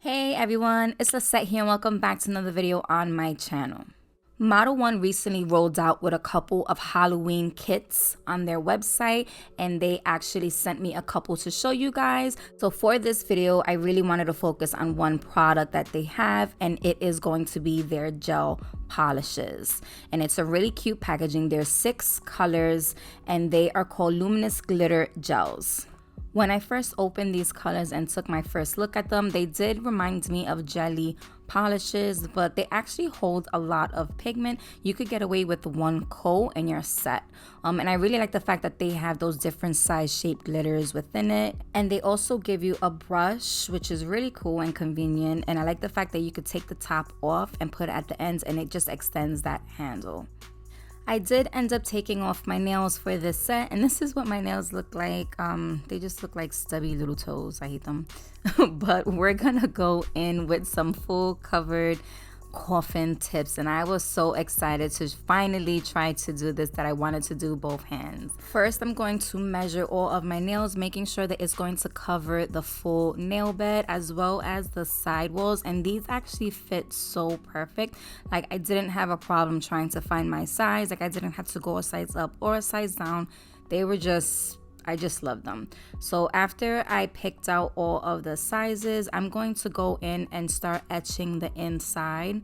Hey everyone, it's Lissette here and welcome back to another video on my channel. Model One recently rolled out with a couple of Halloween kits on their website, and they actually sent me a couple to show you guys. So for this video, I really wanted to focus on one product that they have, and it is going to be their gel polishes. And it's a really cute packaging. There's 6 colors and they are called Luminous Glitter Gels. When I first opened these colors and took my first look at them, they did remind me of jelly polishes, but they actually hold a lot of pigment. You could get away with one coat and you're set. And I really like the fact that they have those different size shaped glitters within it. And they also give you a brush, which is really cool and convenient. And I like the fact that you could take the top off and put it at the ends and it just extends that handle. I did end up taking off my nails for this set, and this is what my nails look like. They just look like stubby little toes. I hate them. But we're gonna go in with some full covered Coffin tips, and I was so excited to finally try to do this that I wanted to do both hands. First, I'm going to measure all of my nails, making sure that it's going to cover the full nail bed as well as the side walls, and these actually fit so perfect. Like, I didn't have a problem trying to find my size. Like, I didn't have to go a size up or a size down. They were I just love them. So after I picked out all of the sizes, I'm going to go in and start etching the inside.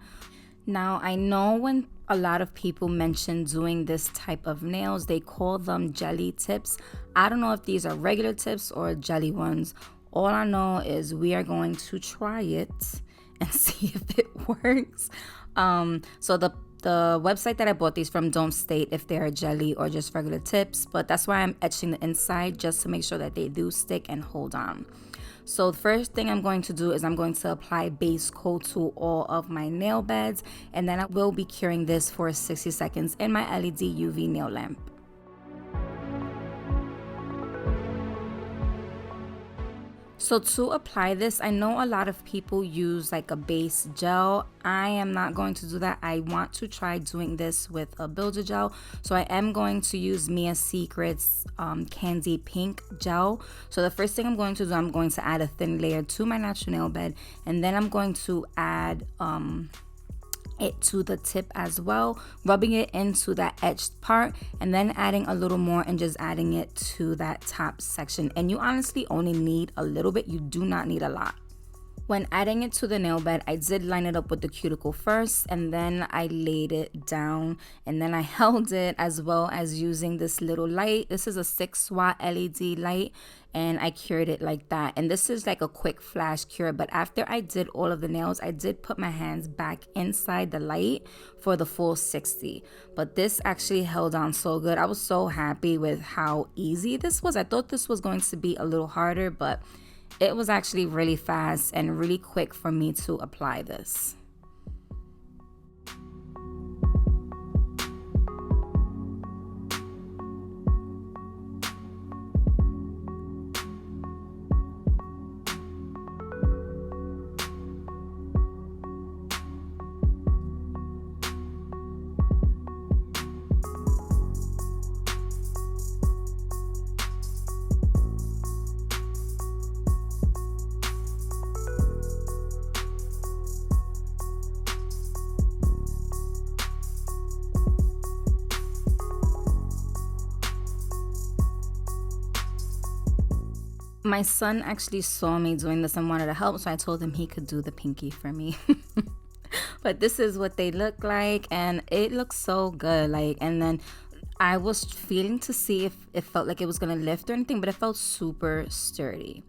Now, I know when a lot of people mention doing this type of nails, they call them jelly tips. I don't know if these are regular tips or jelly ones. All I know is we are going to try it and see if it works. So the website that I bought these from don't state if they're jelly or just regular tips, but that's why I'm etching the inside, just to make sure that they do stick and hold on. So the first thing I'm going to do is I'm going to apply base coat to all of my nail beds, and then I will be curing this for 60 seconds in my LED UV nail lamp. So to apply this, I know a lot of people use like a base gel. I am not going to do that. I want to try doing this with a builder gel. So I am going to use Mia Secret's Candy Pink gel. So the first thing I'm going to do, I'm going to add a thin layer to my natural nail bed, and then I'm going to add it to the tip as well, rubbing it into that etched part, and then adding a little more and just adding it to that top section. And you honestly only need a little bit. You do not need a lot. When adding it to the nail bed, I did line it up with the cuticle first, and then I laid it down, and then I held it, as well as using this little light. This is a 6-watt LED light, and I cured it like that. And this is like a quick flash cure, but after I did all of the nails, I did put my hands back inside the light for the full 60. But this actually held on so good. I was so happy with how easy this was. I thought this was going to be a little harder, but it was actually really fast and really quick for me to apply this. My son actually saw me doing this and wanted to help, so I told him he could do the pinky for me. But this is what they look like, and it looks so good. And then I was feeling to see if it felt like it was gonna lift or anything, but it felt super sturdy.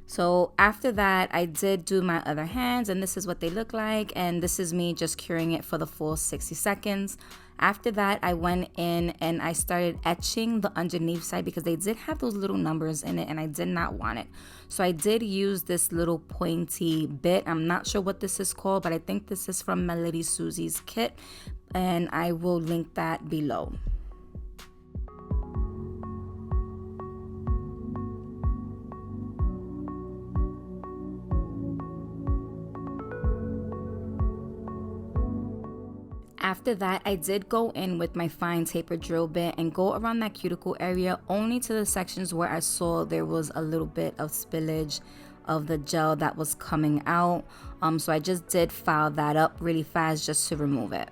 So after that, I did do my other hands, and this is what they look like, and this is me just curing it for the full 60 seconds. After that, I went in and I started etching the underneath side because they did have those little numbers in it and I did not want it. So I did use this little pointy bit. I'm not sure what this is called, but I think this is from Melody Susie's kit, and I will link that below. After that, I did go in with my fine taper drill bit and go around that cuticle area only to the sections where I saw there was a little bit of spillage of the gel that was coming out. So I just did file that up really fast just to remove it.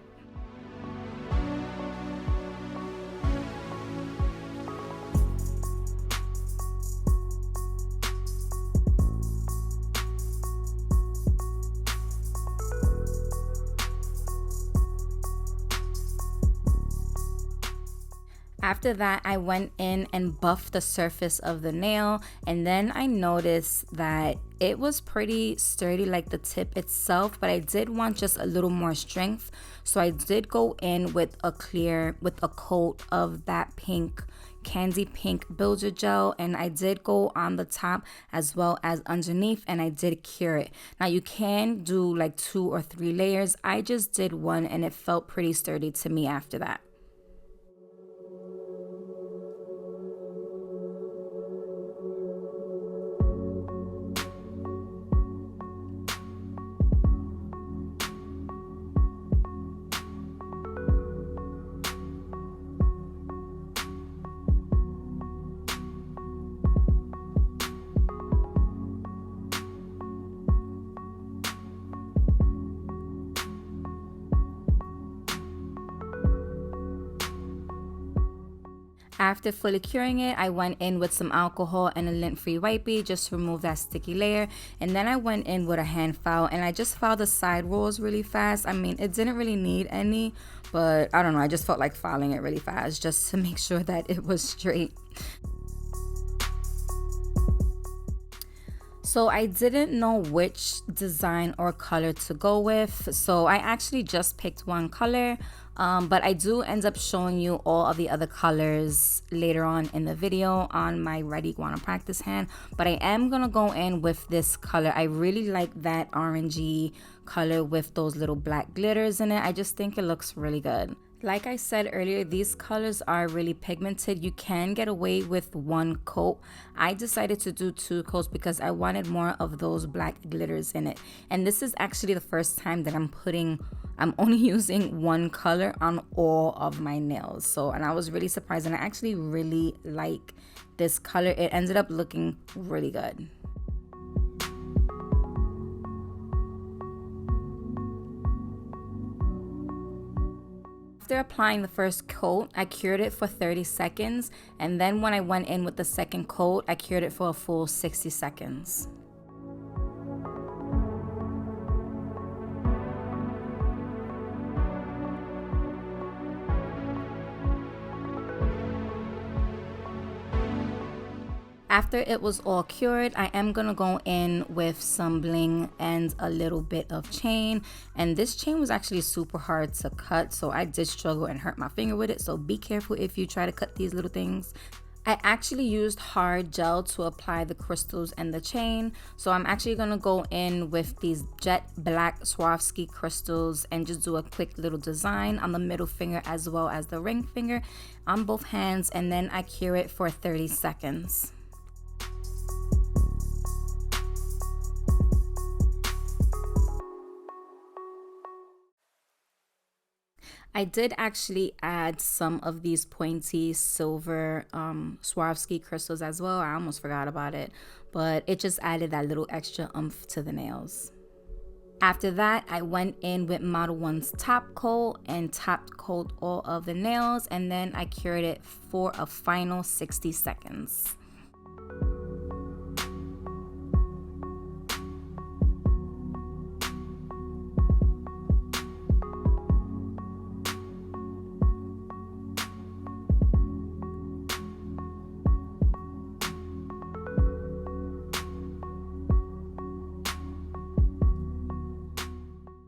After that, I went in and buffed the surface of the nail, and then I noticed that it was pretty sturdy, like the tip itself, but I did want just a little more strength. So I did go in with a coat of that pink, candy pink builder gel, and I did go on the top as well as underneath, and I did cure it. Now you can do like 2 or 3 layers. I just did 1 and it felt pretty sturdy to me after that. After fully curing it, I went in with some alcohol and a lint-free wipey just to remove that sticky layer. And then I went in with a hand file and I just filed the side rolls really fast. I mean, it didn't really need any, but I don't know, I just felt like filing it really fast just to make sure that it was straight. So I didn't know which design or color to go with, so I actually just picked one color, but I do end up showing you all of the other colors later on in the video on my Red Iguana practice hand. But I am gonna go in with this color. I really like that orangey color with those little black glitters in it. I just think it looks really good. Like I said earlier, these colors are really pigmented. You can get away with 1 coat. I decided to do 2 coats because I wanted more of those black glitters in it. And this is actually the first time that I'm only using 1 color on all of my nails. And I was really surprised, and I actually really like this color. It ended up looking really good. After applying the first coat, I cured it for 30 seconds, and then when I went in with the second coat, I cured it for a full 60 seconds. After it was all cured, I am gonna go in with some bling and a little bit of chain. And this chain was actually super hard to cut, so I did struggle and hurt my finger with it. So be careful if you try to cut these little things. I actually used hard gel to apply the crystals and the chain. So I'm actually gonna go in with these jet black Swarovski crystals and just do a quick little design on the middle finger as well as the ring finger on both hands, and then I cure it for 30 seconds. I did actually add some of these pointy silver Swarovski crystals as well. I almost forgot about it, but it just added that little extra oomph to the nails. After that, I went in with Modelones top coat and top coat all of the nails, and then I cured it for a final 60 seconds.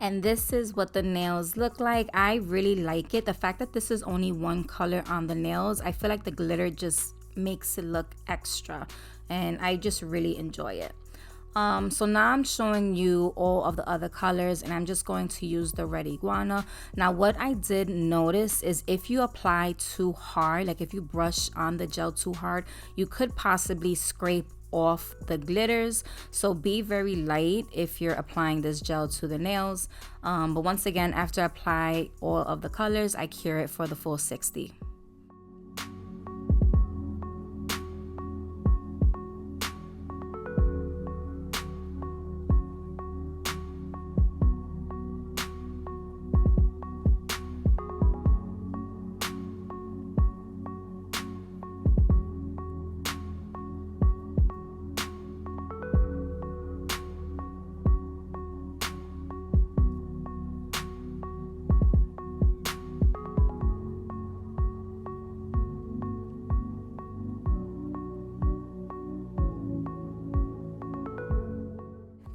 And this is what the nails look like. I really like it. The fact that this is only 1 color on the nails, I feel like the glitter just makes it look extra, and I just really enjoy it. So now I'm showing you all of the other colors, and I'm just going to use the Red Iguana. Now what I did notice is if you apply too hard, like if you brush on the gel too hard, you could possibly scrape off the glitters. So be very light if you're applying this gel to the nails. But once again, after I apply all of the colors, I cure it for the full 60.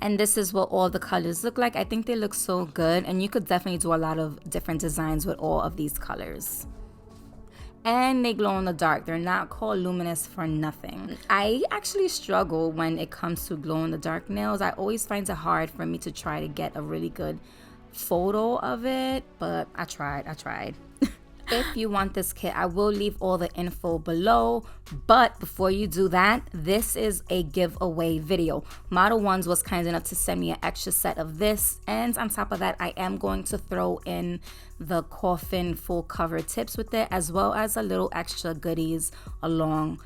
And this is what all the colors look like. I think they look so good, and you could definitely do a lot of different designs with all of these colors. And they glow in the dark. They're not called luminous for nothing. I actually struggle when it comes to glow in the dark nails. I always find it hard for me to try to get a really good photo of it, but I tried. If you want this kit, I will leave all the info below, but before you do that, this is a giveaway video. Model Ones was kind enough to send me an extra set of this, and on top of that, I am going to throw in the Coffin full cover tips with it, as well as a little extra goodies along.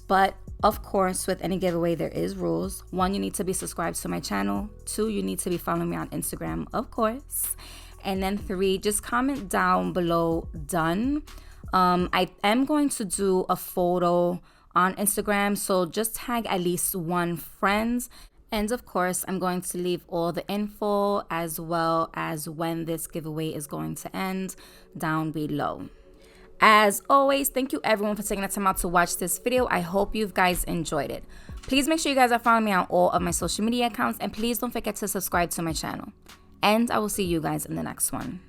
But of course, with any giveaway, there is rules. 1, you need to be subscribed to my channel. 2, you need to be following me on Instagram, of course. And then 3, just comment down below done. I am going to do a photo on Instagram, so just tag at least 1 friend. And of course, I'm going to leave all the info as well as when this giveaway is going to end down below. As always, thank you everyone for taking the time out to watch this video. I hope you guys enjoyed it. Please make sure you guys are following me on all of my social media accounts, and please don't forget to subscribe to my channel. And I will see you guys in the next one.